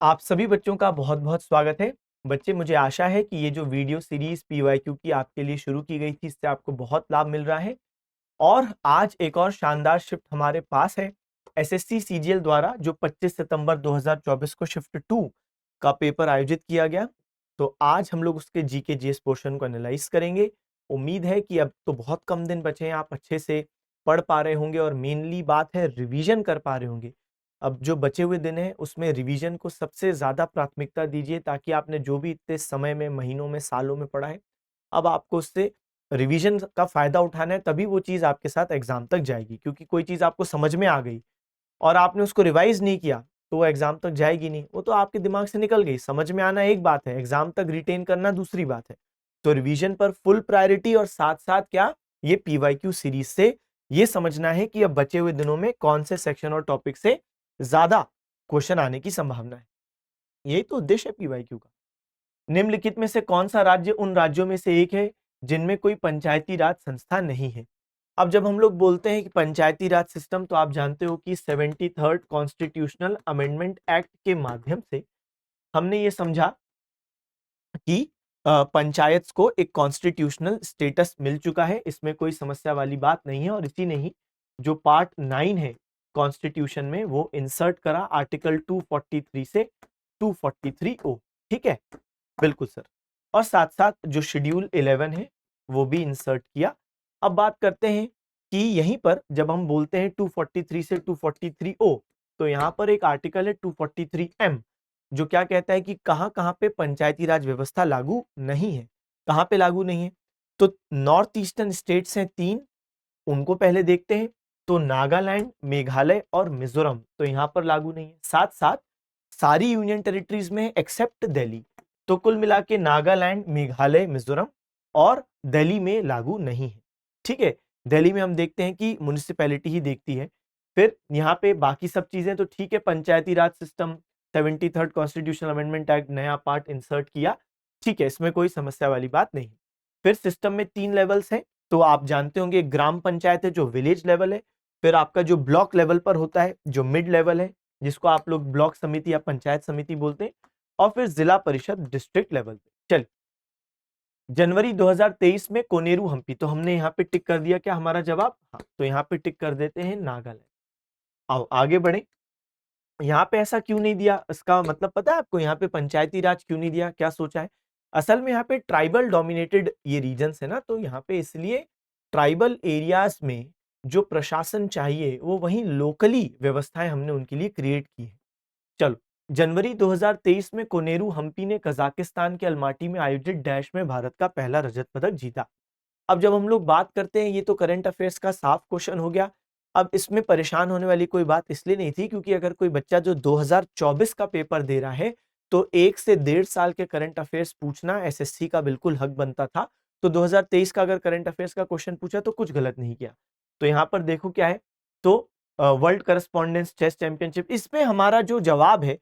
आप सभी बच्चों का बहुत बहुत स्वागत है। बच्चे, मुझे आशा है कि ये जो वीडियो सीरीज पीवाईक्यू की आपके लिए शुरू की गई थी, इससे आपको बहुत लाभ मिल रहा है। और आज एक और शानदार शिफ्ट हमारे पास है एसएससी सीजीएल द्वारा, जो 25 सितंबर 2024 को शिफ्ट 2 का पेपर आयोजित किया गया। तो आज हम लोग उसके जीके जीएस पोर्शन को एनालाइज करेंगे। उम्मीद है कि अब तो बहुत कम दिन बचे हैं, आप अच्छे से पढ़ पा रहे होंगे और मेनली बात है रिवीजन कर पा रहे होंगे। अब जो बचे हुए दिन हैं उसमें रिवीजन को सबसे ज्यादा प्राथमिकता दीजिए, ताकि आपने जो भी इतने समय में, महीनों में, सालों में पढ़ा है, अब आपको उससे रिवीजन का फायदा उठाना है। तभी वो चीज आपके साथ एग्जाम तक जाएगी, क्योंकि कोई चीज आपको समझ में आ गई और आपने उसको रिवाइज नहीं किया तो वो एग्जाम तक जाएगी नहीं, वो तो आपके दिमाग से निकल गई। समझ में आना एक बात है, एग्जाम तक रिटेन करना दूसरी बात है। तो रिवीजन पर फुल प्रायोरिटी, और साथ साथ क्या, ये पीवाईक्यू सीरीज से ये समझना है कि अब बचे हुए दिनों में कौन से सेक्शन और टॉपिक से ज्यादा क्वेश्चन आने की संभावना है। यही तो उद्देश्य है पीवाईक्यू का। निम्नलिखित में से कौन सा राज्य उन राज्यों में से एक है जिनमें कोई पंचायती राज संस्था नहीं है। अब जब हम लोग बोलते हैं कि पंचायती राज सिस्टम, तो आप जानते हो कि 73rd कॉन्स्टिट्यूशनल अमेंडमेंट एक्ट के माध्यम से हमने ये समझा कि पंचायत को एक कॉन्स्टिट्यूशनल स्टेटस मिल चुका है, इसमें कोई समस्या वाली बात नहीं है। और इसी ने ही जो पार्ट 9 है कॉन्स्टिट्यूशन में, वो इंसर्ट करा आर्टिकल 243 से 243 ओ। ठीक है, बिल्कुल सर। और साथ साथ जो शेड्यूल 11 है वो भी इंसर्ट किया। अब बात करते हैं कि यहीं पर जब हम बोलते हैं 243 से 243 ओ, तो यहाँ पर एक आर्टिकल है 243 एम, जो क्या कहता है कि कहां कहां पे पंचायती राज व्यवस्था लागू नहीं है। कहां पे लागू नहीं है? तो नॉर्थ ईस्टर्न स्टेट्स हैं 3, उनको पहले देखते हैं। तो नागालैंड, मेघालय और मिजोरम, तो यहां पर लागू नहीं है। साथ साथ सारी यूनियन टेरिटरीज में एक्सेप्ट दिल्ली, तो कुल मिला के नागालैंड, मेघालय, मिजोरम और दिल्ली में लागू नहीं है। ठीक है, दिल्ली में हम देखते हैं कि म्युनिसिपैलिटी ही देखती है। फिर यहाँ पे बाकी सब चीजें तो ठीक है, Panchayati Raj system, 73rd constitutional amendment act, नया पार्ट इंसर्ट किया, ठीक है, इसमें कोई समस्या वाली बात नहीं। फिर सिस्टम में 3 लेवल्स हैं, तो आप जानते होंगे, ग्राम पंचायत है जो विलेज लेवल है, फिर आपका जो ब्लॉक लेवल पर होता है जो मिड लेवल है, जिसको आप लोग ब्लॉक समिति या पंचायत समिति बोलते हैं, और फिर जिला परिषद डिस्ट्रिक्ट लेवल पे। चल, जनवरी 2023 में कोनेरू हम्पी, तो हमने यहाँ पे टिक कर दिया क्या हमारा जवाब? हाँ, तो यहाँ पे टिक कर देते हैं नागालैंड। आओ आगे बढ़े। यहाँ पे ऐसा क्यों नहीं दिया, इसका मतलब पता है आपको? यहाँ पे पंचायती राज क्यों नहीं दिया, क्या सोचा है? असल में यहाँ पे ट्राइबल डोमिनेटेड ये रीजन्स है ना, तो यहाँ पे इसलिए ट्राइबल एरियाज में जो प्रशासन चाहिए वो वहीं लोकली व्यवस्थाएं हमने उनके लिए क्रिएट की है। चलो, जनवरी 2023 में कोनेरू हम्पी ने कजाकिस्तान के अलमाटी में आयोजित डैश में भारत का पहला रजत पदक जीता। अब जब हम लोग बात करते हैं, ये तो करंट अफेयर्स का साफ क्वेश्चन हो गया। अब इसमें परेशान होने वाली कोई बात इसलिए नहीं थी, क्योंकि अगर कोई बच्चा जो 2024 का पेपर दे रहा है, तो 1 से 1.5 साल के करंट अफेयर्स पूछना एसएससी का बिल्कुल हक बनता था। तो 2023 का अगर करंट अफेयर्स का क्वेश्चन पूछा तो कुछ गलत नहीं किया। तो यहाँ पर देखो क्या है, तो वर्ल्ड करस्पॉन्डेंस चेस चैंपियनशिप, इसमें हमारा जो जवाब है,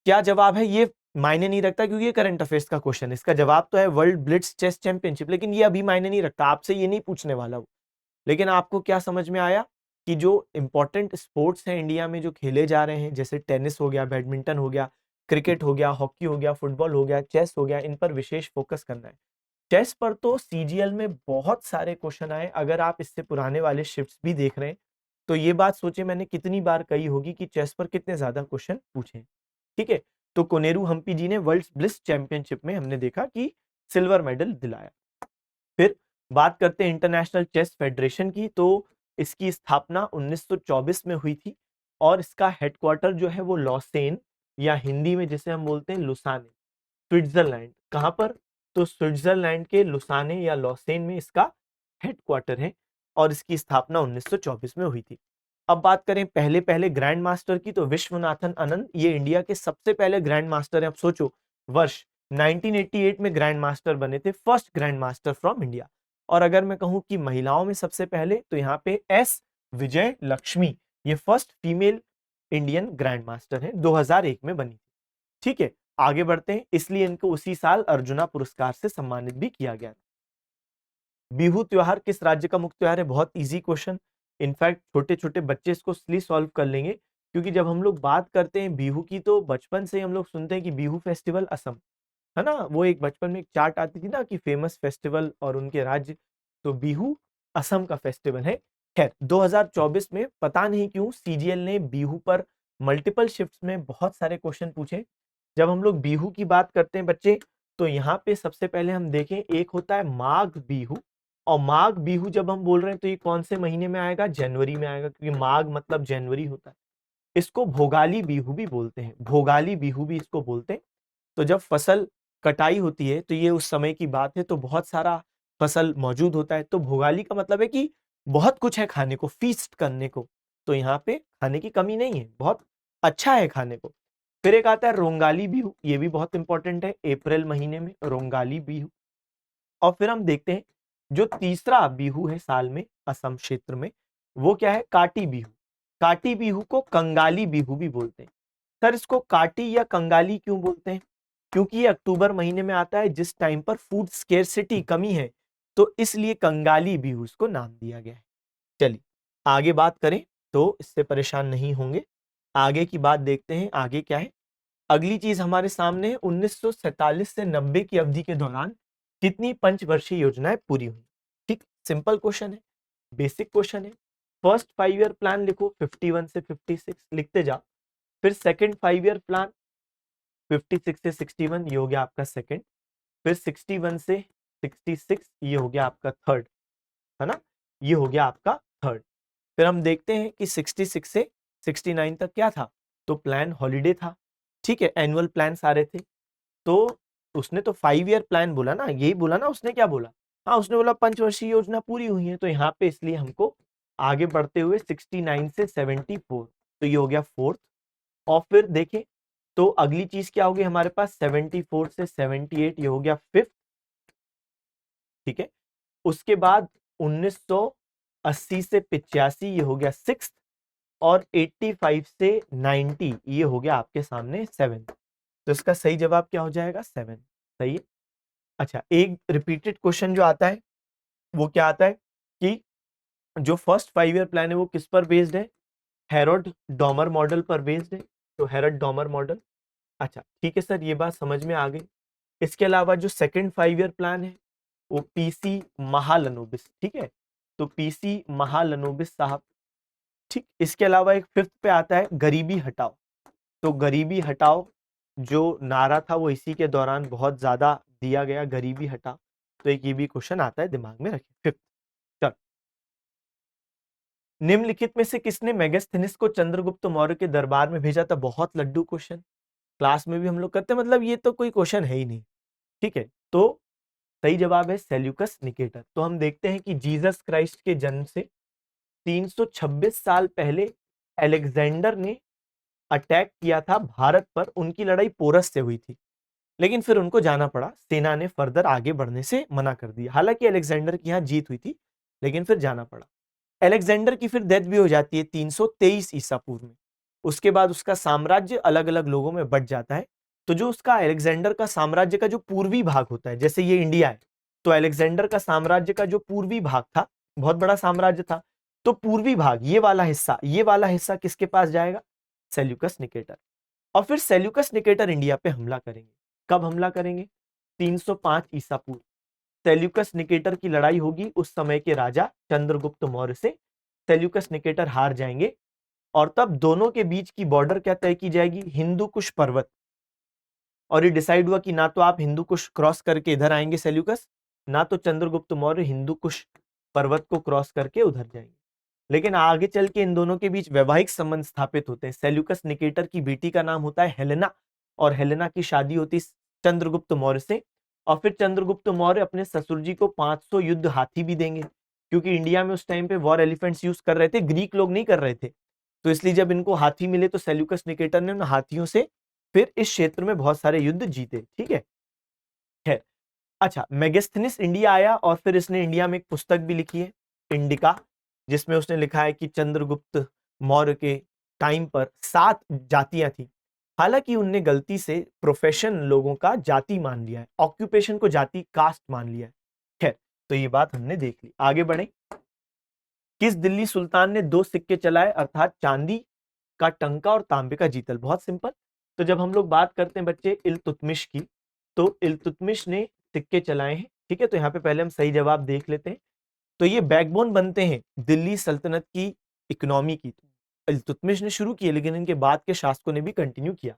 क्या जवाब है ये मायने नहीं रखता, क्योंकि ये करंट अफेयर्स का क्वेश्चन है। इसका जवाब तो है वर्ल्ड ब्लिट्ज चेस चैंपियनशिप, लेकिन ये अभी मायने नहीं रखता, आपसे ये नहीं पूछने वाला वो। लेकिन आपको क्या समझ में आया कि जो इंपॉर्टेंट स्पोर्ट्स हैं इंडिया में जो खेले जा रहे हैं, जैसे टेनिस हो गया, बैडमिंटन हो गया, क्रिकेट हो गया, हॉकी हो गया, फुटबॉल हो गया, चेस हो गया, इन पर विशेष फोकस करना है। चेस पर तो सीजीएल में बहुत सारे क्वेश्चन आए। अगर आप इससे पुराने वाले शिफ्ट्स भी देख रहे हैं, तो ये बात सोचे मैंने कितनी बार कही होगी कि चेस पर कितने ज्यादा क्वेश्चन पूछे। ठीक है, तो कोनेरू हम्पी जी ने वर्ल्ड ब्लिट्ज चैंपियनशिप में हमने देखा कि सिल्वर मेडल दिलाया। फिर बात करते हैं इंटरनेशनल चेस फेडरेशन की, तो इसकी स्थापना 1924 में हुई थी, और इसका हेडक्वार्टर जो है वो लॉसेन, या हिंदी में जिसे हम बोलते हैं लुसाने, स्विट्जरलैंड। कहां पर? तो स्विट्जरलैंड के लुसाने या लॉसेन में इसका हेडक्वार्टर है, और इसकी स्थापना 1924 में हुई थी। अब बात करें पहले पहले ग्रैंड मास्टर की, तो विश्वनाथन आनंद ये इंडिया के सबसे पहले ग्रैंड मास्टर है। अब सोचो, वर्ष 1988 में ग्रैंड मास्टर बने थे, first grand master from India. और अगर मैं कहूं कि महिलाओं में सबसे पहले, तो यहाँ पे एस विजय लक्ष्मी, ये first female Indian grand master है, 2001 में बनी। ठीक है, आगे बढ़ते हैं। इसलिए इनको उसी साल अर्जुना पुरस्कार से सम्मानित भी किया गया। बिहू त्योहार किस राज्य का मुख्य त्योहार है? बहुत इजी क्वेश्चन, इनफैक्ट छोटे छोटे बच्चे इसको इसलिए सॉल्व कर लेंगे क्योंकि जब हम लोग बात करते हैं बिहू की तो बचपन से हम लोग सुनते हैं कि बिहू फेस्टिवल असम, है ना, वो एक बचपन में एक चार्ट आती थी ना कि फेमस फेस्टिवल और उनके राज्य, तो बिहू असम का फेस्टिवल है। खैर 2024 में पता नहीं क्यों सीजीएल ने बिहू पर मल्टीपल शिफ्ट्स में बहुत सारे क्वेश्चन पूछे। जब हम लोग बिहू की बात करते हैं बच्चे, तो यहाँ पे सबसे पहले हम देखें, एक होता है माघ बिहू, और माघ बिहू जब हम बोल रहे हैं तो ये कौन से महीने में आएगा, जनवरी में आएगा, क्योंकि माघ मतलब जनवरी होता है। इसको भोगाली बिहू भी बोलते हैं, भोगाली बिहू भी इसको बोलते हैं। तो जब फसल कटाई होती है तो ये उस समय की बात है, तो बहुत सारा फसल मौजूद होता है, तो भोगाली का मतलब है कि बहुत कुछ है खाने को, फीस्ट करने को, तो यहाँ पे खाने की कमी नहीं है, बहुत अच्छा है खाने को। फिर एक आता है रोंगाली बिहू, ये भी बहुत इंपॉर्टेंट है, अप्रैल महीने में रोंगाली बिहू। और फिर हम देखते हैं जो तीसरा बिहू है साल में असम क्षेत्र में, वो क्या है, काटी बिहू। काटी बिहू को कंगाली बिहू भी बोलते हैं। सर इसको काटी या कंगाली क्यों बोलते हैं, क्योंकि ये अक्टूबर महीने में आता है जिस टाइम पर फूड स्केर्सिटी कमी है, तो इसलिए कंगाली बिहू इसको नाम दिया गया है। चलिए आगे बात करें तो इससे परेशान नहीं होंगे, आगे की बात देखते हैं, आगे क्या है। अगली चीज हमारे सामने है, 1947 से 90 की अवधि के दौरान कितनी पंचवर्षीय योजनाएं पूरी हुई। ठीक, सिंपल क्वेश्चन है, बेसिक क्वेश्चन है। फर्स्ट 5 ईयर प्लान लिखो 51 से 56 लिखते जाओ, फिर सेकंड 5 ईयर प्लान 56 से 61 ये हो गया आपका सेकंड, फिर 61 से 66 ये हो गया आपका थर्ड, है ना, ये हो गया आपका थर्ड। फिर हम देखते हैं कि 66 से 69 तक क्या था, तो प्लान हॉलीडे था, ठीक है, एनुअल प्लान सारे थे। तो उसने तो 5 ईयर प्लान बोला ना, यही बोला ना उसने, क्या बोला, हाँ उसने बोला पंचवर्षीय योजना पूरी हुई है, तो यहाँ पे इसलिए हमको आगे बढ़ते हुए 69 से 74, तो ये हो गया फोर्थ। और फिर देखें तो अगली चीज क्या होगी हमारे पास, 74 से 78 ये हो गया फिफ्थ, ठीक है। उसके बाद 1980 से 85 ये हो गया सिक्स्थ, और 85 से 90 ये हो गया आपके सामने सेवेंथ। तो इसका सही जवाब क्या हो जाएगा, सेवन, सही है। अच्छा, एक रिपीटेड क्वेश्चन जो आता है वो क्या आता है कि जो फर्स्ट 5 ईयर प्लान है वो किस पर बेस्ड है, हेरोड डॉमर मॉडल पर बेस्ड है, तो हेरोड डॉमर मॉडल। अच्छा ठीक है सर, ये बात समझ में आ गई। इसके अलावा जो सेकंड 5 ईयर प्लान है वो पीसी महालनोबिस, ठीक है, तो पीसी महालनोबिस साहब, ठीक। इसके अलावा एक फिफ्थ पे आता है गरीबी हटाओ, तो गरीबी हटाओ जो नारा था वो इसी के दौरान बहुत ज्यादा दिया गया, गरीबी हटाओ, तो एक ये भी क्वेश्चन आता है, दिमाग में रखिए। फिफ्थ, चल, निम्नलिखित में से किसने मेगास्थनीज को चंद्रगुप्त मौर्य के दरबार में भेजा था, बहुत लड्डू क्वेश्चन, क्लास में भी हम लोग करते हैं, मतलब ये तो कोई क्वेश्चन है ही नहीं, ठीक है। तो सही जवाब है सेल्यूकस निकेटर। तो हम देखते हैं कि जीसस क्राइस्ट के जन्म से 326 साल पहले अलेक्जेंडर ने अटैक किया था भारत पर, उनकी लड़ाई पोरस से हुई थी, लेकिन फिर उनको जाना पड़ा, सेना ने फर्दर आगे बढ़ने से मना कर दिया, हालांकि अलेक्जेंडर की यहाँ जीत हुई थी लेकिन फिर जाना पड़ा। अलेक्जेंडर की फिर डेथ भी हो जाती है 323 ईसा पूर्व में। उसके बाद उसका साम्राज्य अलग अलग लोगों में बट जाता है। तो जो उसका अलेक्जेंडर का साम्राज्य का जो पूर्वी भाग होता है, जैसे ये इंडिया है, तो अलेक्जेंडर का साम्राज्य का जो पूर्वी भाग था, बहुत बड़ा साम्राज्य था, तो पूर्वी भाग ये वाला हिस्सा, ये वाला हिस्सा किसके पास जाएगा, सेल्यूकस निकेटर। और फिर सेल्यूकस निकेटर इंडिया पे हमला करेंगे। कब हमला करेंगे, 305 ईसा पूर्व। सेल्यूकस निकेटर की लड़ाई होगी उस समय के राजा चंद्रगुप्त मौर्य से, सेल्यूकस निकेटर हार जाएंगे, और तब दोनों के बीच की बॉर्डर क्या तय की जाएगी, हिंदू कुश पर्वत। और ये डिसाइड हुआ कि ना तो आप हिंदू कुश क्रॉस करके इधर आएंगे सेल्यूकस, ना तो चंद्रगुप्त मौर्य हिंदू कुश पर्वत को क्रॉस करके उधर जाएंगे। लेकिन आगे चल के इन दोनों के बीच वैवाहिक संबंध स्थापित होते हैं। सेल्यूकस निकेटर की बेटी का नाम होता है हेलेना, और हेलेना की शादी होती चंद्रगुप्त मौर्य से। और फिर चंद्रगुप्त मौर्य अपने ससुर जी को 500 युद्ध हाथी भी देंगे, क्योंकि इंडिया में उस टाइम पे वॉर एलिफेंट्स यूज कर रहे थे, ग्रीक लोग नहीं कर रहे थे, तो इसलिए जब इनको हाथी मिले तो सेल्यूकस निकेटर ने उन हाथियों से फिर इस क्षेत्र में बहुत सारे युद्ध जीते, ठीक है। खैर, अच्छा, मेगास्थनीज इंडिया आया और फिर इसने इंडिया में एक पुस्तक भी लिखी है, इंडिका, जिसमें उसने लिखा है कि चंद्रगुप्त मौर्य के टाइम पर 7 जातियां थी। हालांकि उनने गलती से प्रोफेशन लोगों का जाति मान लिया है, ऑक्यूपेशन को जाति, कास्ट मान लिया है। खैर, तो ये बात हमने देख ली, आगे बढ़े। किस दिल्ली सुल्तान ने 2 सिक्के चलाए, अर्थात चांदी का टंका और तांबे का जीतल। बहुत सिंपल। तो जब हम लोग बात करते हैं बच्चे इल्तुतमिश की, तो इल्तुतमिश ने सिक्के चलाए हैं, ठीक है। तो यहाँ पे पहले हम सही जवाब देख लेते हैं। तो ये बैकबोन बनते हैं दिल्ली सल्तनत की इकोनॉमी की। इल्तुतमिश ने शुरू किए, लेकिन इनके बाद के शासकों ने भी कंटिन्यू किया।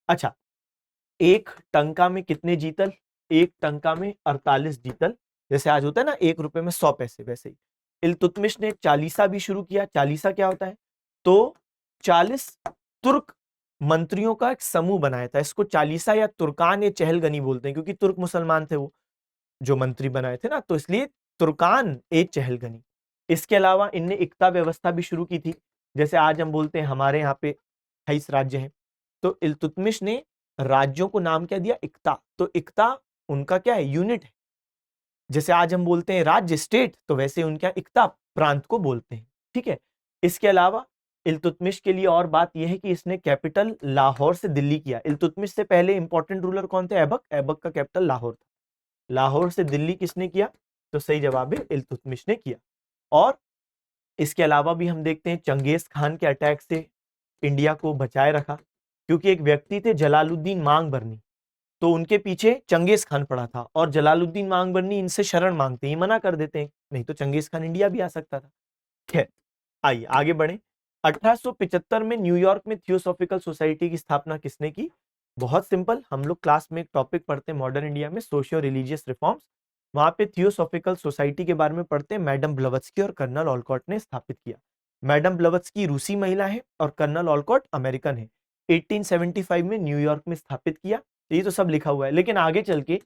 अच्छा, एक टंका में कितने जीतल? एक टंका में 48 जीतल। जैसे आज होता है ना 1 रुपए में 100 पैसे, वैसे ही इल्तुतमिश ने चालीसा भी शुरू किया। चालीसा क्या होता है? तो 40 तुर्क मंत्रियों का एक समूह बनाया था। इसको चालीसा या तुर्कान या चहलगनी बोलते हैं, क्योंकि तुर्क मुसलमान थे वो जो मंत्री बनाए थे ना, तो इसलिए तुर्कान ए चहलगनी। इसके अलावा इनने इक्ता व्यवस्था भी शुरू की थी। जैसे आज हम बोलते हैं हमारे यहाँ पे 28 राज्य हैं, तो इल्तुतमिश ने राज्यों को नाम क्या दिया? इक्ता। तो इक्ता उनका क्या है? यूनिट है। जैसे आज हम बोलते हैं राज्य, स्टेट, तो वैसे उनका इक्ता प्रांत को बोलते हैं, ठीक है। इसके अलावा इल्तुतमिश के लिए और बात यह है कि इसने कैपिटल लाहौर से दिल्ली किया। इल्तुतमिश से पहले इंपॉर्टेंट रूलर कौन थे? ऐबक। ऐबक का कैपिटल लाहौर था। लाहौर से दिल्ली किसने किया? तो सही जवाब है इल्तुतमिश ने किया। और इसके अलावा भी हम देखते हैं चंगेज खान के अटैक से इंडिया को बचाए रखा, क्योंकि एक व्यक्ति थे जलालुद्दीन मांगबरनी, तो उनके पीछे चंगेज खान पड़ा था, और जलालुद्दीन मांगबरनी इनसे शरण मांगते ही मना कर देते हैं, नहीं तो चंगेज खान इंडिया भी आ सकता था। खैर, आइए आगे बढ़े। 1875 में न्यूयॉर्क में थियोसॉफिकल सोसाइटी की स्थापना किसने की? बहुत सिंपल। हम लोग क्लास में एक टॉपिक पढ़ते हैं मॉडर्न इंडिया में, सोशियो रिलीजियस रिफॉर्म्स। वहां पे थियोसॉफिकल सोसाइटी के बारे में पढ़ते हैं। मैडम ब्लवत्स्की और कर्नल ऑलकॉट ने स्थापित किया। मैडम ब्लवत्स्की रूसी महिला है और कर्नल ऑलकॉट अमेरिकन है। 1875 में न्यूयॉर्क में स्थापित किया। ये तो सब लिखा हुआ है, लेकिन आगे चल के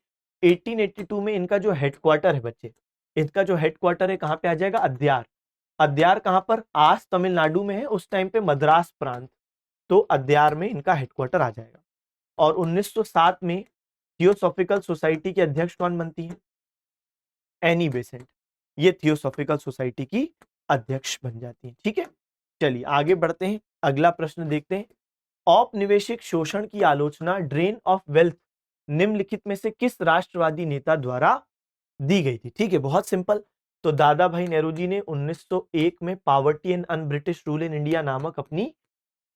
1882 में इनका जो हेडक्वार्टर है बच्चे, इनका जो हेडक्वार्टर है कहाँ पे आ जाएगा? अद्यार। अद्यार कहां पर? आज तमिलनाडु में है, उस टाइम पे मद्रास प्रांत, तो अद्यार में इनका हेडक्वार्टर आ जाएगा। और 1907 में थियोसॉफिकल सोसाइटी के अध्यक्ष कौन बनती है? Annie Besant. ये थियोसॉफिकल सोसाइटी की अध्यक्ष बन जाती है, ठीक है। चलिए आगे बढ़ते हैं, अगला प्रश्न देखते हैं। औपनिवेशिक शोषण की आलोचना ड्रेन ऑफ वेल्थ निम्नलिखित में से किस राष्ट्रवादी नेता द्वारा दी गई थी? ठीक है, बहुत सिंपल। तो दादा भाई नेहरू जी ने 1901 में poverty and un British rule in India नामक अपनी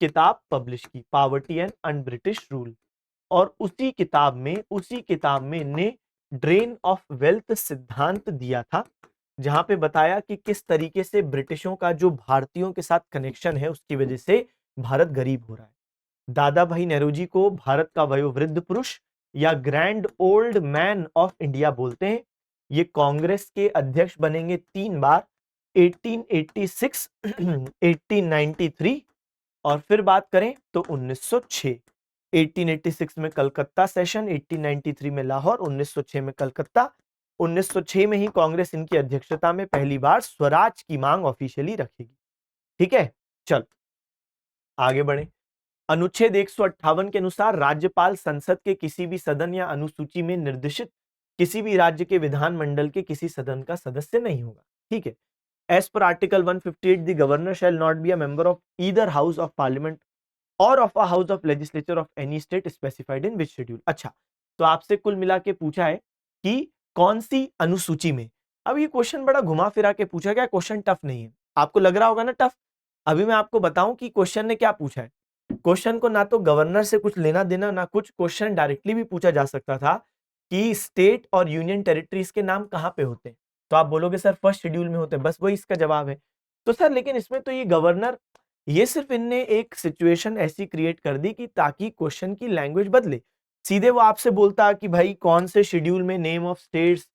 किताब पब्लिश की, poverty and un British rule. और उसी किताब में इनने ड्रेन ऑफ वेल्थ सिद्धांत दिया था, जहां पे बताया कि किस तरीके से ब्रिटिशों का जो भारतीयों के साथ कनेक्शन है उसकी वजह से भारत गरीब हो रहा है। दादा भाई नेहरू जी को भारत का वयोवृद्ध पुरुष या grand old man of India बोलते हैं। ये कांग्रेस के अध्यक्ष बनेंगे 3 बार, 1886, 1893 और फिर बात करें तो 1906। 1886 में कलकत्ता सेशन, 1893 में लाहौर, 1906 में कलकत्ता। 1906 में ही कांग्रेस इनकी अध्यक्षता में पहली बार स्वराज की मांग ऑफिशियली रखेगी, ठीक है। चल आगे बढ़े। अनुच्छेद 158 के अनुसार राज्यपाल संसद के किसी भी सदन या अनुसूची में निर्दिष्ट किसी भी राज्य के विधानमंडल के किसी सदन का सदस्य नहीं होगा, ठीक है। As per article 158 the governor shall not be a member of either house of Parliament और of a house of legislature of any state specified in which schedule. अच्छा, तो आपसे कुल मिला के पूछा है कि कौन सी अनुसूची में। अब ये क्वेश्चन बड़ा घुमा फिरा के पूछा गया, क्वेश्चन टफ नहीं है। आपको लग रहा होगा ना टफ। अभी मैं आपको बताऊं कि क्वेश्चन ने क्या पूछा है। क्वेश्चन को ना तो गवर्नर से कुछ लेना देना ना कुछ, क्वेश्चन डायरेक्टली भी पूछा जा सकता था कि स्टेट और यूनियन टेरिटरीज के नाम कहां पे होते हैं। तो आप बोलोगे सर फर्स्ट शेड्यूल में होते हैं, बस वही इसका जवाब है। तो सर लेकिन इसमें तो ये गवर्नर, ये सिर्फ इनने एक सिचुएशन ऐसी क्रिएट कर दी कि ताकि क्वेश्चन की लैंग्वेज बदले। सीधे वो आपसे बोलता कि भाई कौन से शेड्यूल में नेम ऑफ स्टेट्स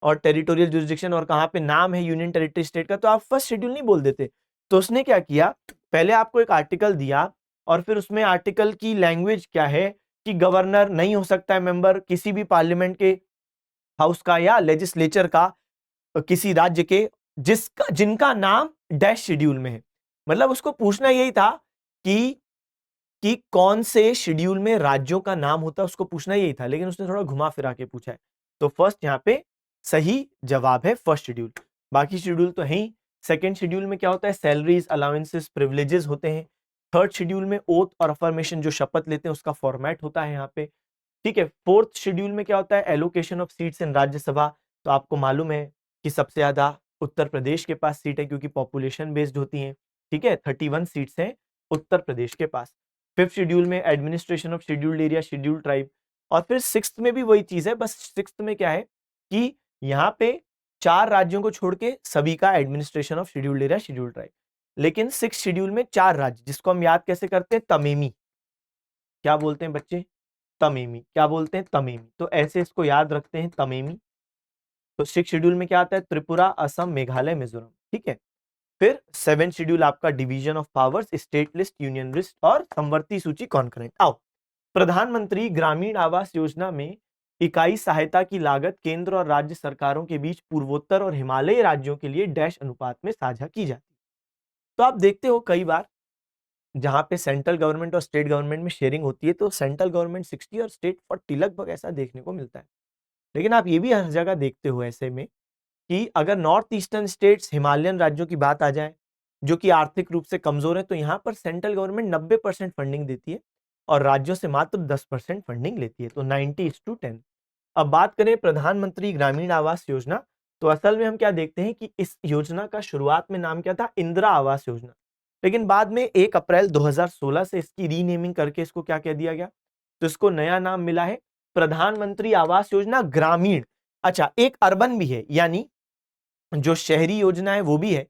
और टेरिटोरियल जुरिसडिक्शन और कहां पे नाम है यूनियन टेरिटरी स्टेट का, तो आप फर्स्ट शेड्यूल नहीं बोल देते। तो उसने क्या किया, पहले आपको एक आर्टिकल दिया और फिर उसमें आर्टिकल की लैंग्वेज क्या है कि गवर्नर नहीं हो सकता है मेंबर किसी भी पार्लियामेंट के हाउस का या लेजिस्लेचर का किसी राज्य के जिनका नाम डैश शेड्यूल में है। मतलब उसको पूछना यही था कि कौन से शेड्यूल में राज्यों का नाम होता है, उसको पूछना यही था, लेकिन उसने थोड़ा घुमा फिरा के पूछा है। तो फर्स्ट यहाँ पे सही जवाब है फर्स्ट शेड्यूल। बाकी शेड्यूल तो है ही। सेकेंड शेड्यूल में क्या होता है, सैलरीज, अलाउंसेस, प्रिविलेजेस होते हैं। थर्ड शेड्यूल में ओथ और अफर्मेशन जो शपथ लेते हैं उसका फॉर्मेट होता है यहाँ पे, ठीक है। फोर्थ शेड्यूल में क्या होता है, allocation of seats in Rajya Sabha. तो आपको मालूम है कि सबसे ज्यादा उत्तर प्रदेश के पास सीट है क्योंकि पॉपुलेशन बेस्ड होती है, ठीक है, 31 सीट्स हैं। उत्तर प्रदेश के पास। 5th शेड्यूल में administration of scheduled area, scheduled tribe. और फिर 6th में भी वही चीज है, बस 6th में क्या है कि यहाँ पे 4 राज्यों को छोड़ के सभी का administration of scheduled area, scheduled tribe. लेकिन 6th शेड्यूल में 4 राज्य, जिसको हम याद कैसे करते हैं, तमेमी। क्या बोलते हैं बच्चे, तमेमी। क्या बोलते हैं, तमेमी। तो ऐसे इसको याद रखते हैं, तमेमी। तो 6th शेड्यूल में क्या आता है, त्रिपुरा, असम, मेघालय, मिजोरम। ठीक है। फिर 7th शेड्यूल आपका division of powers, state list, union list और संवर्ती सूची, कॉन्करेंट। आओ, प्रधानमंत्री ग्रामीण आवास योजना में इकाई सहायता की लागत केंद्र और राज्य सरकारों के बीच पूर्वोत्तर और हिमालयी राज्यों के लिए डैश अनुपात में साझा की जाती है। तो आप देखते हो कई बार जहां पे सेंट्रल गवर्नमेंट और स्टेट गवर्नमेंट में शेयरिंग होती है, तो सेंट्रल गवर्नमेंट 60 और स्टेट 40 लगभग ऐसा देखने को मिलता है। लेकिन आप ये भी हर जगह देखते हो ऐसे में कि अगर नॉर्थ ईस्टर्न स्टेट्स, हिमालयन राज्यों की बात आ जाए जो कि आर्थिक रूप से कमजोर है, तो यहां पर सेंट्रल गवर्नमेंट 90% फंडिंग देती है और राज्यों से मात्र 10% फंडिंग लेती है, तो 90:10। अब बात करें प्रधानमंत्री ग्रामीण आवास योजना, तो असल में हम क्या देखते हैं कि इस योजना का शुरुआत में नाम क्या था, इंदिरा आवास योजना। लेकिन बाद में 1 अप्रैल 2016 से इसकी रीनेमिंग करके इसको क्या कह दिया गया, तो इसको नया नाम मिला है प्रधानमंत्री आवास योजना ग्रामीण। अच्छा, एक अर्बन भी है, यानी जो शहरी योजना है वो भी है।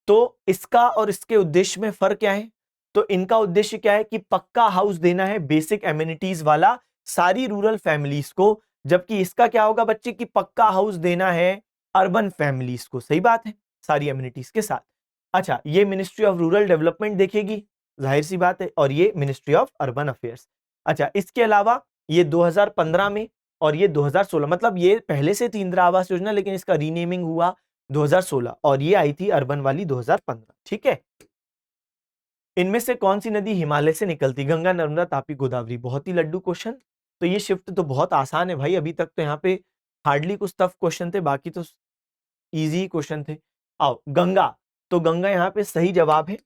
तो इसका और इसके उद्देश्य में फर्क क्या है, तो इनका उद्देश्य क्या है कि पक्का हाउस देना है, बेसिक एमिनिटीज वाला सारी रूरल फैमिलीज को, जबकि इसका क्या होगा बच्चे की पक्का हाउस देना है अर्बन फैमिलीज को। सही बात है, सारी एमिनिटीज के साथ। अच्छा, ये मिनिस्ट्री ऑफ रूरल डेवलपमेंट देखेगी, जाहिर सी बात है, और ये मिनिस्ट्री ऑफ अर्बन अफेयर्स। अच्छा, इसके अलावा ये 2015 में और ये 2016, मतलब ये पहले से थी इंदिरा आवास योजना, लेकिन इसका रीनेमिंग हुआ 2016 और ये आई थी अर्बन वाली 2015। ठीक है। इनमें से कौन सी नदी हिमालय से निकलती, गंगा, नर्मदा, तापी, गोदावरी। बहुत ही लड्डू क्वेश्चन। तो ये शिफ्ट तो बहुत आसान है भाई, अभी तक तो यहाँ पे हार्डली कुछ टफ क्वेश्चन थे, बाकी तो इजी क्वेश्चन थे। आओ, गंगा, तो गंगा यहाँ पे सही जवाब है।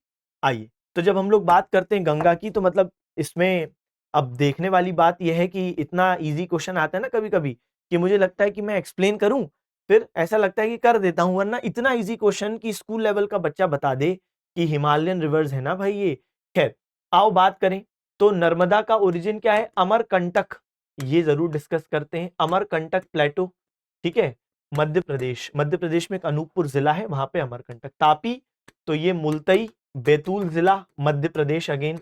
आइए, तो जब हम लोग बात करते हैं गंगा की, तो मतलब इसमें अब देखने वाली बात यह है कि इतना इजी क्वेश्चन आता है ना कभी कभी कि मुझे लगता है कि मैं एक्सप्लेन करूं, फिर ऐसा लगता है कि कर देता हूं, वरना इतना इजी क्वेश्चन कि स्कूल लेवल का बच्चा बता दे कि हिमालयन रिवर्स है ना भाई ये। खैर, आओ बात करें, तो नर्मदा का ओरिजिन क्या है, अमरकंटक। ये जरूर डिस्कस करते हैं, अमरकंटक प्लेटो। ठीक है, मध्य प्रदेश, मध्य प्रदेश में एक अनूपपुर जिला है, वहां पे अमरकंटक। तापी, तो ये मुल्तई, बैतूल जिला, मध्य प्रदेश अगेन,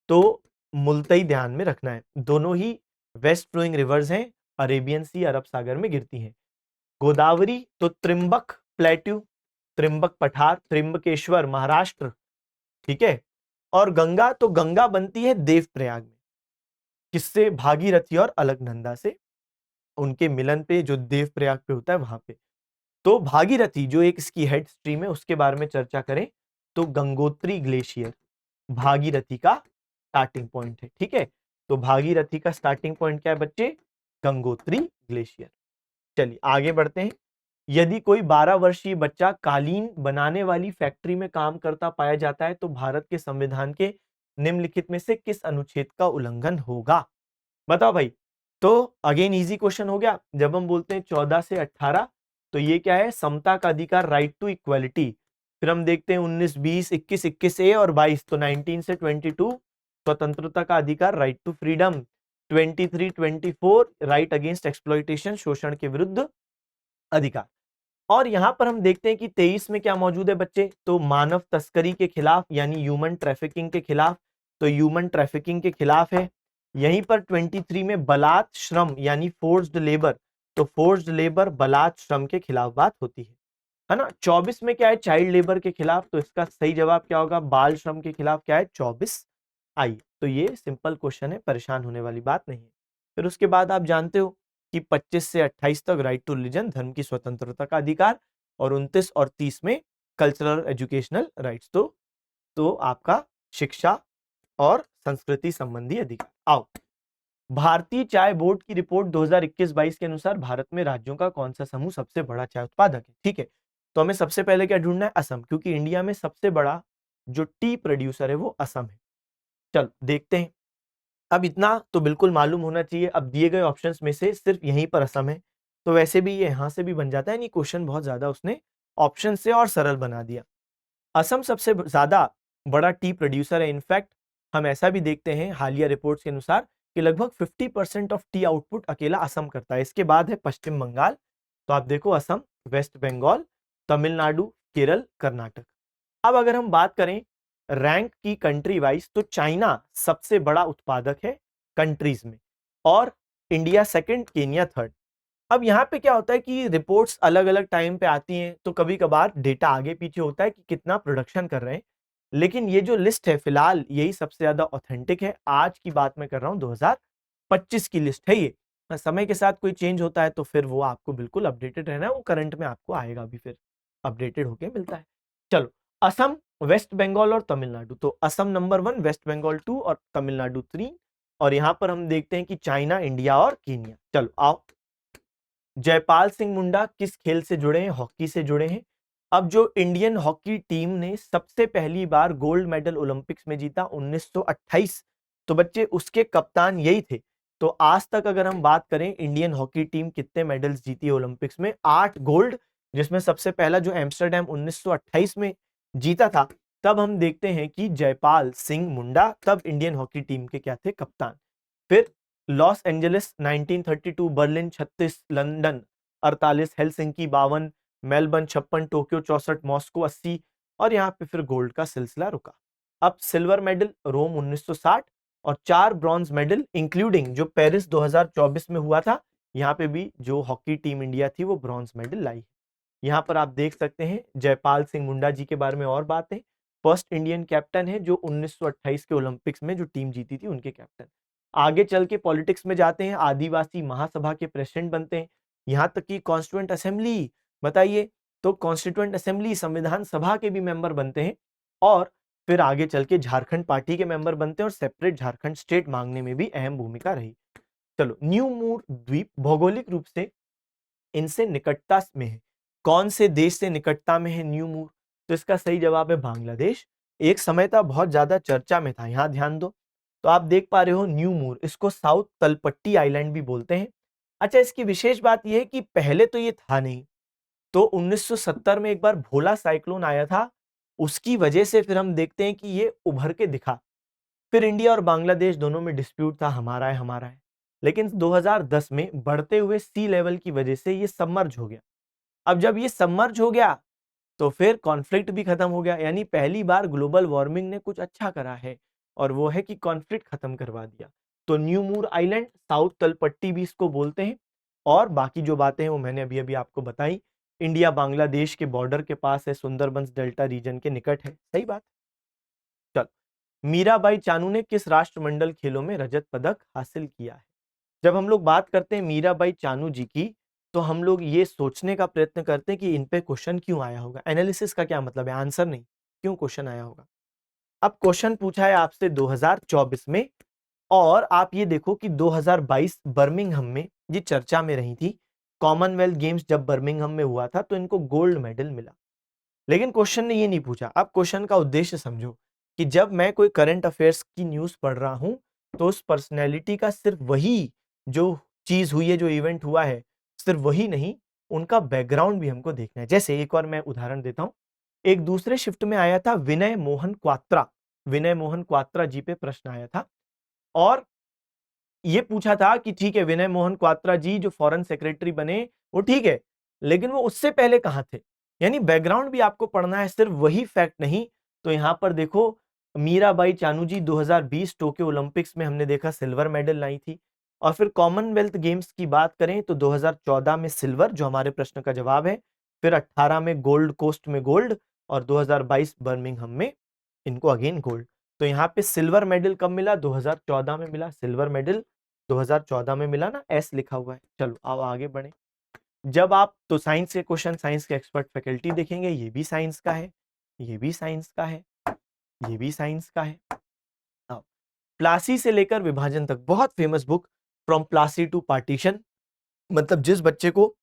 तो मुल्तई ध्यान में रखना है। दोनों ही वेस्ट फ्लोइंग रिवर्स हैं, अरेबियन सी, अरब सागर में गिरती हैं। गोदावरी, तो त्रिम्बक प्लेट्यू, त्रिम्बक पठार, त्रिम्बकेश्वर महाराष्ट्र। ठीक है। और गंगा, तो गंगा बनती है देवप्रयाग में, किससे, भागीरथी और अलकनंदा से, उनके मिलन पे जो देवप्रयाग पे होता है वहां पे। तो भागीरथी जो एक इसकी हेड स्ट्रीम है, उसके बारे में चर्चा करें तो गंगोत्री ग्लेशियर भागीरथी का स्टार्टिंग पॉइंट है। ठीक है, तो भागीरथी का स्टार्टिंग पॉइंट क्या है बच्चे, गंगोत्री ग्लेशियर। चलिए आगे बढ़ते हैं। यदि कोई 12 वर्षीय बच्चा कालीन बनाने वाली फैक्ट्री में काम करता पाया जाता है, तो भारत के संविधान के निम्नलिखित में से किस अनुच्छेद का उल्लंघन होगा, बताओ भाई। तो अगेन इजी क्वेश्चन हो गया। जब हम बोलते हैं 14 से 18, तो ये क्या है, समता का अधिकार, राइट टू इक्वालिटी। फिर हम देखते हैं 19, 20, 21, 21A और 22, तो 19 से 22 स्वतंत्रता का अधिकार, right to freedom. 23, 24 right against exploitation, शोषण के विरुद्ध अधिकार। और यहां पर हम देखते हैं कि 23 में क्या मौजूद है बच्चे, तो मानव तस्करी के खिलाफ, यानी ह्यूमन ट्रैफिकिंग के खिलाफ, तो ह्यूमन ट्रैफिकिंग के खिलाफ है। यहीं पर 23 में बलात् श्रम यानी फोर्स्ड लेबर, तो फोर्स्ड लेबर बलात् श्रम के खिलाफ बात होती है ना। 24 में क्या है, चाइल्ड लेबर के खिलाफ, तो इसका सही जवाब क्या होगा, बाल श्रम के खिलाफ क्या है, 24। आई, तो ये सिंपल क्वेश्चन है, परेशान होने वाली बात नहीं है। फिर उसके बाद आप जानते हो कि 25 से 28 तक राइट टू रिलीजन, धर्म की स्वतंत्रता का अधिकार, और 29 और 30 में कल्चरल एजुकेशनल राइट्स, तो आपका शिक्षा और संस्कृति संबंधी अधिकार। आओ, भारतीय चाय बोर्ड की रिपोर्ट 2021-22 के अनुसार भारत में राज्यों का कौन सा समूह सबसे बड़ा चाय उत्पादक है। ठीक है, तो हमें सबसे पहले क्या ढूंढना है, असम, क्योंकि इंडिया में सबसे बड़ा जो टी प्रोड्यूसर है वो असम है। चल देखते हैं। अब इतना तो बिल्कुल मालूम होना चाहिए, अब दिए गए ऑप्शंस में से सिर्फ यहीं पर असम है, तो वैसे भी ये यहां से भी बन जाता है, नहीं क्वेश्चन बहुत ज्यादा उसने ऑप्शन से और सरल बना दिया। असम सबसे ज्यादा बड़ा टी प्रोड्यूसर है, इनफैक्ट हम ऐसा भी देखते हैं हालिया रिपोर्ट्स के अनुसार कि लगभग 50% ऑफ टी आउटपुट अकेला असम करता है। इसके बाद है पश्चिम बंगाल। तो आप देखो असम, वेस्ट बंगाल, तमिलनाडु, केरल, कर्नाटक। अब अगर हम बात करें रैंक की कंट्री वाइज, तो चाइना सबसे बड़ा उत्पादक है कंट्रीज में, और इंडिया सेकंड, केनिया थर्ड। अब यहाँ पे क्या होता है कि रिपोर्ट्स अलग अलग टाइम पे आती हैं, तो कभी कभार डेटा आगे पीछे होता है कि कितना प्रोडक्शन कर रहे हैं, लेकिन ये जो लिस्ट है फिलहाल यही सबसे ज्यादा ऑथेंटिक है। आज की बात मैं कर रहा हूँ, 2025 की लिस्ट है ये। समय के साथ कोई चेंज होता है तो फिर वो आपको बिल्कुल अपडेटेड रहना है, वो करंट में आपको आएगा, अभी फिर अपडेटेड होके मिलता है। चलो, असम, वेस्ट बंगाल और तमिलनाडु। तो असम नंबर 1, वेस्ट बंगाल 2 और तमिलनाडु 3। और यहां पर हम देखते हैं कि चाइना, इंडिया और केनिया। चलो आओ, जयपाल सिंह मुंडा किस खेल से जुड़े हैं? हॉकी से जुड़े हैं। अब जो इंडियन हॉकी टीम ने सबसे पहली बार गोल्ड मेडल ओलंपिक्स में जीता 1928, तो बच्चे उसके कप्तान यही थे। तो आज तक अगर हम बात करें इंडियन हॉकी टीम कितने मेडल्स जीती है ओलंपिक्स में? 8 गोल्ड, जिसमें सबसे पहला जो एम्स्टरडेम 1928 में जीता था। तब हम देखते हैं कि जयपाल सिंह मुंडा तब इंडियन हॉकी टीम के क्या थे? कप्तान। फिर Los Angeles 1932, Berlin 36, London 48, Helsinki 52, Melbourne 56, Tokyo 64, Moscow 80, और यहाँ पे फिर गोल्ड का सिलसिला रुका। अब सिल्वर मेडल रोम 1960 और 4 ब्रॉन्ज मेडल इंक्लूडिंग जो पेरिस 2024 में हुआ था, यहाँ पे भी जो हॉकी टीम इंडिया थी वो ब्रॉन्ज मेडल लाई। यहाँ पर आप देख सकते हैं जयपाल सिंह मुंडा जी के बारे में और बातें। फर्स्ट इंडियन कैप्टन है जो 1928 के ओलंपिक्स में जो टीम जीती थी उनके कैप्टन। आगे चल के पॉलिटिक्स में जाते हैं, आदिवासी महासभा के प्रेसिडेंट बनते हैं, यहाँ तक कि कॉन्स्टिट्यूएंट असेंबली, बताइए, तो कॉन्स्टिट्यूएंट असेंबली संविधान सभा के भी मेंबर बनते हैं, और फिर आगे चल के झारखंड पार्टी के मेंबर बनते हैं और सेपरेट झारखंड स्टेट मांगने में भी अहम भूमिका रही। चलो, न्यू मूर द्वीप भौगोलिक रूप से इनसे निकटता में है। कौन से देश से निकटता में है न्यू मूर? तो इसका सही जवाब है बांग्लादेश। एक समय था बहुत ज्यादा चर्चा में था, यहां ध्यान दो। तो आप देख पा रहे हो न्यू मूर, इसको साउथ तलपट्टी आइलैंड भी बोलते हैं। अच्छा, इसकी विशेष बात यह है कि पहले तो ये था नहीं, तो 1970 में एक बार भोला साइक्लोन आया था, उसकी वजह से फिर हम देखते हैं कि ये उभर के दिखा। फिर इंडिया और बांग्लादेश दोनों में डिस्प्यूट था, हमारा है हमारा है, लेकिन 2010 में बढ़ते हुए सी लेवल की वजह से ये सबमर्ज हो गया। अब जब ये सबमर्ज हो गया तो फिर कॉन्फ्लिक्ट भी खत्म हो गया, यानी पहली बार ग्लोबल वार्मिंग ने कुछ अच्छा करा है, और वो है कि कॉन्फ्लिक्ट खत्म करवा दिया। तो न्यू मूर आइलैंड, साउथ तलपट्टी भी इसको बोलते हैं, और बाकी जो बातें हैं वो मैंने अभी अभी आपको बताई। इंडिया बांग्लादेश के बॉर्डर के पास है, सुंदरबंस डेल्टा रीजन के निकट है, सही बात। चल, मीराबाई चानू ने किस राष्ट्रमंडल खेलों में रजत पदक हासिल किया है? जब हम लोग बात करते हैं मीराबाई चानू जी की, तो हम लोग ये सोचने का प्रयत्न करते हैं कि इन पे क्वेश्चन क्यों आया होगा। एनालिसिस का क्या मतलब है? आंसर नहीं, क्यों क्वेश्चन आया होगा। अब क्वेश्चन पूछा है आपसे 2024 में, और आप ये देखो कि 2022 बर्मिंघम में ये चर्चा में रही थी। कॉमनवेल्थ गेम्स जब बर्मिंघम में हुआ था तो इनको गोल्ड मेडल मिला, लेकिन क्वेश्चन ने ये नहीं पूछा। अब क्वेश्चन का उद्देश्य समझो कि जब मैं कोई करंट अफेयर्स की न्यूज पढ़ रहा हूं, तो उस पर्सनैलिटी का सिर्फ वही जो चीज हुई है, जो इवेंट हुआ है, सिर्फ वही नहीं, उनका बैकग्राउंड भी हमको देखना है। जैसे एक और मैं उदाहरण देता हूं, एक दूसरे शिफ्ट में आया था विनय मोहन क्वात्रा, विनय मोहन क्वात्रा जी पे प्रश्न आया था, और ये पूछा था कि ठीक है, विनय मोहन क्वात्रा जी जो फॉरेन सेक्रेटरी बने वो ठीक है, लेकिन वो उससे पहले कहां थे? यानी बैकग्राउंड भी आपको पढ़ना है, सिर्फ वही फैक्ट नहीं। तो यहां पर देखो, मीराबाई चानू जी 2020 टोक्यो ओलंपिक्स में हमने देखा सिल्वर मेडल लाई थी, और फिर कॉमनवेल्थ गेम्स की बात करें तो 2014 में सिल्वर, जो हमारे प्रश्न का जवाब है, फिर 18 में गोल्ड कोस्ट में गोल्ड, और 2022 बर्मिंघम में इनको अगेन गोल्ड। तो यहाँ पे सिल्वर मेडल कब मिला? 2014 में मिला सिल्वर मेडल, 2014 में मिला ना, एस लिखा हुआ है। चलो अब आगे बढ़े। जब आप तो साइंस के क्वेश्चन, साइंस के एक्सपर्ट फैकल्टी देखेंगे, ये भी साइंस का है, ये भी साइंस का है, ये भी साइंस का है। अब प्लासी से लेकर विभाजन तक, बहुत famous book, from Plassey to partition. मतलब जिस बच्चे को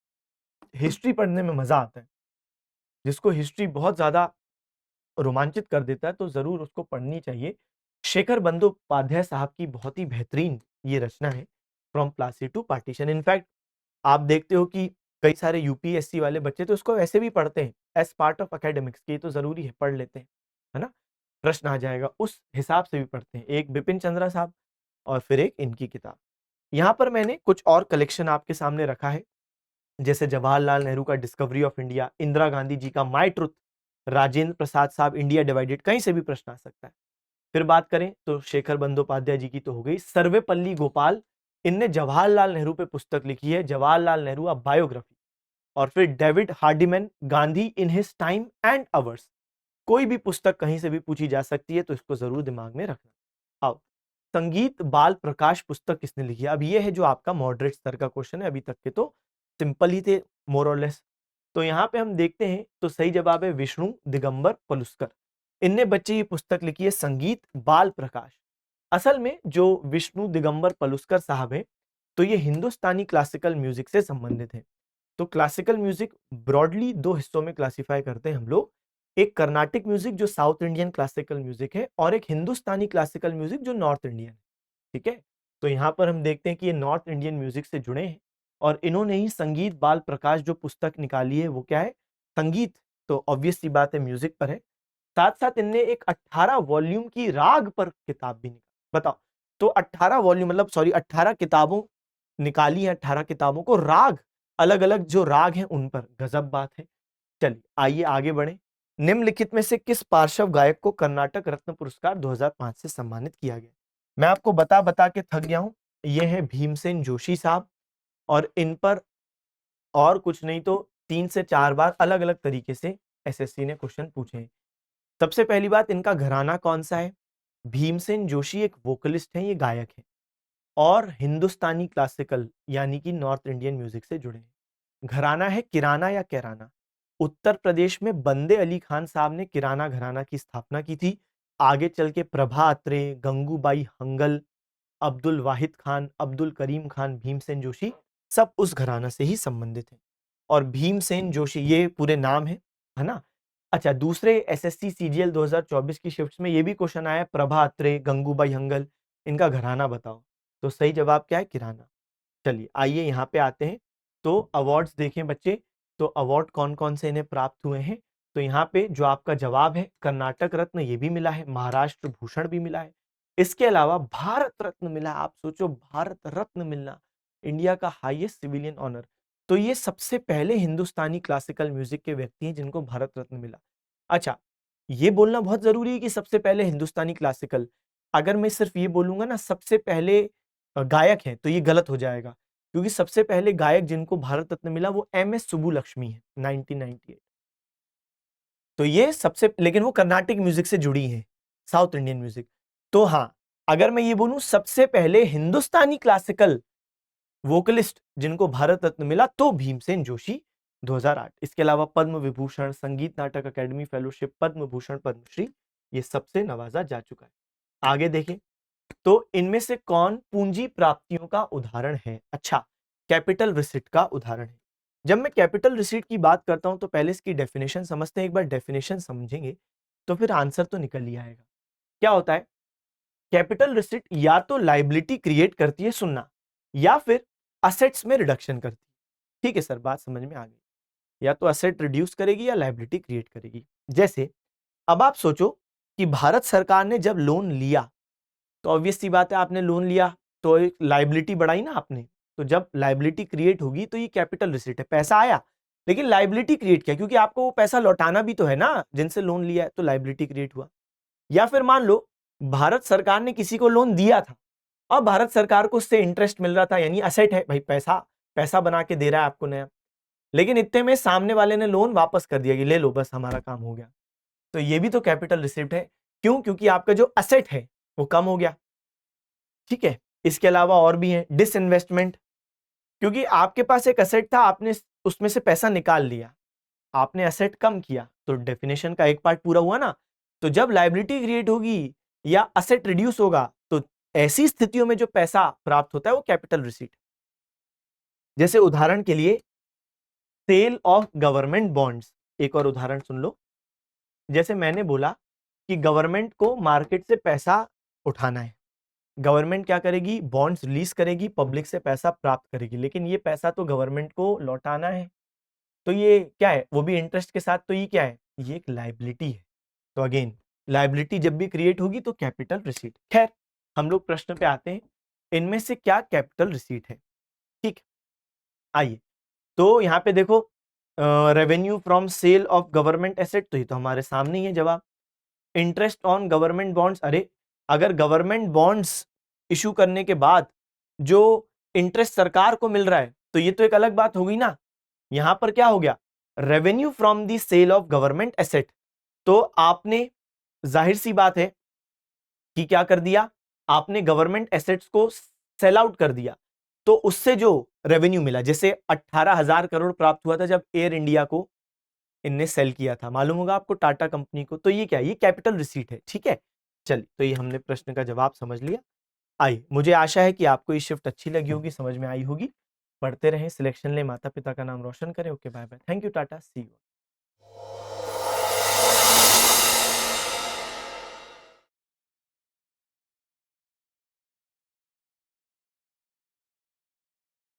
हिस्ट्री पढ़ने में मजा आता है, जिसको हिस्ट्री बहुत ज्यादा रोमांचित कर देता है, तो जरूर उसको पढ़नी चाहिए। शेखर बंदोपाध्याय साहब की बहुत ही बेहतरीन ये रचना है, from Plassey to partition. In fact आप देखते हो कि कई सारे यूपीएससी वाले बच्चे तो इसको ऐसे भी पढ़ते हैं एज पार्ट ऑफ एकेडमिक्स, की तो जरूरी है, पढ़ लेते हैं, है ना। प्रश्न आ जाएगा, उस हिसाब से भी पढ़ते हैं। एक बिपिन चंद्रा साहब और फिर एक इनकी किताब। यहाँ पर मैंने कुछ और कलेक्शन आपके सामने रखा है, जैसे जवाहरलाल नेहरू का Discovery of India, Indira Gandhi ji का माय ट्रुथ, राजेंद्र प्रसाद साहब इंडिया डिवाइडेड, कहीं से भी प्रश्न आ सकता है। फिर बात करें तो शेखर बंदोपाध्याय जी की तो हो गई। सर्वेपल्ली गोपाल, इनने जवाहरलाल नेहरू पे पुस्तक लिखी है, जवाहरलाल नेहरू अ बायोग्राफी। और फिर David Hardiman, Gandhi in his time and ours. कोई भी पुस्तक कहीं से भी पूछी जा सकती है, तो इसको जरूर दिमाग में रखना। आओ, संगीत बाल प्रकाश पुस्तक किसने लिखी है? अब ये है जो आपका मॉडरेट स्तर का क्वेश्चन है, अभी तक के तो सिंपल ही थे मोर और लेस। तो यहाँ पे हम देखते हैं, तो सही जवाब है विष्णु दिगंबर पलुस्कर। इनने बच्चे ये पुस्तक लिखी है, संगीत बाल प्रकाश। असल में जो विष्णु दिगंबर पलुस्कर साहब है, तो ये हिंदुस्तानी क्लासिकल म्यूजिक से संबंधित है। तो क्लासिकल म्यूजिक ब्रॉडली दो हिस्सों में क्लासिफाई करते हैं हम लोग, एक कर्नाटिक म्यूजिक जो साउथ इंडियन क्लासिकल म्यूजिक है, और एक हिंदुस्तानी क्लासिकल म्यूजिक जो नॉर्थ इंडियन है। ठीक है, तो यहाँ पर हम देखते हैं कि ये नॉर्थ इंडियन म्यूजिक से जुड़े हैं, और इन्होंने ही संगीत बाल प्रकाश जो पुस्तक निकाली है वो क्या है? संगीत, तो ऑब्वियस सी बात है म्यूजिक पर है। साथ साथ इनने एक 18 वॉल्यूम की राग पर किताब भी निकाली। बताओ, तो 18 वॉल्यूम मतलब सॉरी 18 किताबों निकाली है, 18 किताबों को राग, अलग अलग जो राग हैं उन पर, गजब बात है। चलिए आइए आगे बढ़े। निम्नलिखित में से किस पार्श्व गायक को कर्नाटक रत्न पुरस्कार 2005 से सम्मानित किया गया? मैं आपको बता बता के थक गया हूं, ये है भीमसेन जोशी साहब, और इन पर और कुछ नहीं तो 3 से 4 बार अलग अलग तरीके से एसएससी ने क्वेश्चन पूछे हैं। सबसे पहली बात, इनका घराना कौन सा है? भीमसेन जोशी एक वोकलिस्ट हैं, ये गायक है, और हिंदुस्तानी क्लासिकल यानी कि नॉर्थ इंडियन म्यूजिक से जुड़े हैं। घराना है किराना या कैराना। उत्तर प्रदेश में बंदे अली खान साहब ने किराना घराना की स्थापना की थी। आगे चल के प्रभा अत्रे, गंगूबाई हंगल, अब्दुल वाहिद खान, अब्दुल करीम खान, भीमसेन जोशी, सब उस घराना से ही संबंधित हैं। और भीमसेन जोशी ये पूरे नाम है ना? अच्छा, दूसरे एसएससी सीजीएल 2024 की शिफ्ट में ये भी क्वेश्चन आया, प्रभा अत्रे, गंगूबाई हंगल, इनका घराना बताओ। तो सही जवाब क्या है? किराना। चलिए आइए यहाँ पे आते हैं, तो अवार्ड्स देखें बच्चे, तो अवार्ड कौन कौन से इन्हें प्राप्त हुए हैं। तो यहाँ पे जो आपका जवाब है, कर्नाटक रत्न ये भी मिला है, महाराष्ट्र भूषण भी मिला है, इसके अलावा भारत रत्न मिला है। आप सोचो, भारत रत्न मिलना, इंडिया का हाईएस्ट सिविलियन ऑनर। तो ये सबसे पहले हिंदुस्तानी क्लासिकल म्यूजिक के व्यक्ति हैं जिनको भारत रत्न मिला। अच्छा, ये बोलना बहुत जरूरी है कि सबसे पहले हिंदुस्तानी क्लासिकल, अगर मैं सिर्फ ये बोलूंगा ना सबसे पहले गायक हैं, तो ये गलत हो जाएगा, क्योंकि सबसे पहले गायक जिनको भारत रत्न मिला वो एम.एस. सुब्बुलक्ष्मी है, 1998। तो ये सबसे, लेकिन वो कर्नाटिक म्यूजिक से जुड़ी है, साउथ इंडियन म्यूजिक। तो हाँ, अगर मैं ये बोलूं सबसे पहले हिंदुस्तानी क्लासिकल वोकलिस्ट जिनको भारत रत्न मिला, तो भीमसेन जोशी 2008। इसके अलावा पद्म विभूषण, संगीत नाटक अकेडमी फेलोशिप, पद्म भूषण, पद्मश्री, ये सबसे नवाजा जा चुका है। आगे देखें, तो इनमें से कौन पूंजी प्राप्तियों का उदाहरण है? अच्छा, कैपिटल रिसिट का उदाहरण है। जब मैं कैपिटल रिसिट की बात करता हूं तो पहले इसकी डेफिनेशन समझते हैं। एक बार डेफिनेशन समझेंगे तो फिर आंसर तो निकल ही आएगा। क्या होता है? कैपिटल रिसिट या तो लाइबिलिटी क्रिएट करती है, सुनना, या फिर असेट्स में रिडक्शन करती है। ठीक है सर, बात समझ में आ गई। या तो असेट रिड्यूस करेगी या लाइबिलिटी क्रिएट करेगी। जैसे अब आप सोचो कि भारत सरकार ने जब लोन लिया, तो ऑब्वियस सी बात है, आपने लोन लिया तो एक लाइबिलिटी बढ़ाई ना आपने। तो जब लाइबिलिटी क्रिएट होगी तो ये कैपिटल रिसिट है, पैसा आया, लेकिन लाइबिलिटी क्रिएट किया, क्योंकि आपको वो पैसा लौटाना भी तो है ना जिनसे लोन लिया है, तो लाइबिलिटी क्रिएट हुआ। या फिर मान लो भारत सरकार ने किसी को लोन दिया था, और भारत सरकार को उससे इंटरेस्ट मिल रहा था, यानी असेट है भाई, पैसा पैसा बना के दे रहा है आपको नया, लेकिन इतने में सामने वाले ने लोन वापस कर दिया कि ले लो बस हमारा काम हो गया। तो ये भी तो कैपिटल रिसिप्ट है। क्यों? क्योंकि आपका जो असेट है वो कम हो गया। ठीक है, इसके अलावा और भी है डिसइन्वेस्टमेंट, क्योंकि आपके पास एक असेट था, आपने उसमें से पैसा निकाल लिया, आपने असेट कम किया, तो डेफिनेशन का एक पार्ट पूरा हुआ ना। तो जब लायबिलिटी क्रिएट होगी या असेट रिड्यूस होगा, तो ऐसी स्थितियों में जो पैसा प्राप्त होता है वो कैपिटल रिसीट। जैसे उदाहरण के लिए सेल ऑफ गवर्नमेंट बॉन्ड्स, एक और उदाहरण सुन लो। जैसे मैंने बोला कि गवर्नमेंट को मार्केट से पैसा उठाना है, गवर्नमेंट क्या करेगी? बॉन्ड्स रिलीज करेगी, पब्लिक से पैसा प्राप्त करेगी, लेकिन ये पैसा तो गवर्नमेंट को लौटाना है, तो ये क्या है? वो भी इंटरेस्ट के साथ। तो ये क्या है? ये एक लायबिलिटी है। तो अगेन लायबिलिटी जब भी क्रिएट होगी तो कैपिटल रिसीट। खैर हम लोग प्रश्न पे आते हैं, इनमें से क्या कैपिटल रिसीट है। ठीक, आइए तो यहाँ पे देखो revenue from sale of government asset, तो ये तो हमारे सामने ही है जवाब। इंटरेस्ट ऑन गवर्नमेंट बॉन्ड्स, अरे अगर गवर्नमेंट बॉन्ड्स इशू करने के बाद जो इंटरेस्ट सरकार को मिल रहा है तो ये तो एक अलग बात होगी ना। यहां पर क्या हो गया, revenue from the sale of government asset, तो आपने जाहिर सी बात है कि क्या कर दिया, आपने गवर्नमेंट एसेट्स को सेल आउट कर दिया, तो उससे जो रेवेन्यू मिला, जैसे 18,000 करोड़ प्राप्त हुआ था जब एयर इंडिया को इनने सेल किया था, मालूम होगा आपको, टाटा कंपनी को, तो ये क्या है, ये कैपिटल रिसीट है। ठीक है, चलिए तो ये हमने प्रश्न का जवाब समझ लिया। आई, मुझे आशा है कि आपको ये शिफ्ट अच्छी लगी होगी, समझ में आई होगी। पढ़ते रहें, सिलेक्शन ले, माता पिता का नाम रोशन करें। Okay, bye bye, thank you, tata, see you.